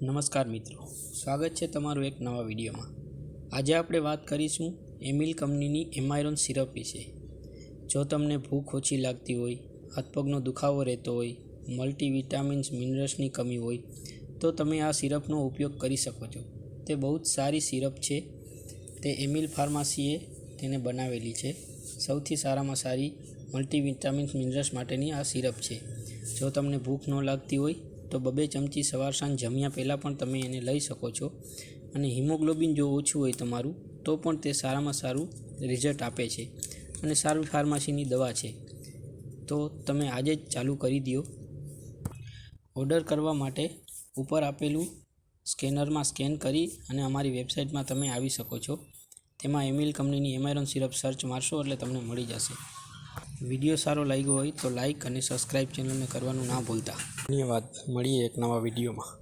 નમસ્કાર મિત્રો, સ્વાગત છે તમારું એક નવા વિડીયોમાં। આજે આપણે વાત કરીશું એમિલ કંપનીની એમાયરોન સિરપ વિશે। જો તમને ભૂખ ઓછી લાગતી હોય, હાથ પગનો દુખાવો રહેતો હોય, મલ્ટીવિટામિન્સ મિનરલ્સની કમી હોય તો તમે આ સિરપનો ઉપયોગ કરી શકો છો। તે બહુ જ સારી સિરપ છે। તે એમિલ ફાર્મસીએ તેને બનાવેલી છે। સૌથી સારામાં સારી મલ્ટીવિટામિન્સ મિનરલ્સ માટેની આ સિરપ છે। જો તમને ભૂખ ન લાગતી હોય તો 2 ચમચી સવાર સાંજ જમ્યા પહેલાં પણ તમે એને લઈ શકો છો। અને હિમોગ્લોબિન જો ઓછું હોય તમારું તો પણ તે સારામાં સારું રિઝલ્ટ આપે છે અને સારી ફાર્મસીની દવા છે। તો તમે આજે જ ચાલુ કરી દો। ઓર્ડર કરવા માટે ઉપર આપેલું સ્કેનરમાં સ્કેન કરી અને અમારી વેબસાઇટમાં તમે આવી શકો છો। તેમાં એમિલ કંપનીની એમાયરોન સિરપ સર્ચ મારશો એટલે તમને મળી જશે। વિડીયો સારો લાગ્યો હોય તો લાઇક અને સબસ્ક્રાઈબ ચેનલને કરવાનું ના ભૂલતા। ધન્યવાદ। મળીએ એક નવા વિડીયોમાં।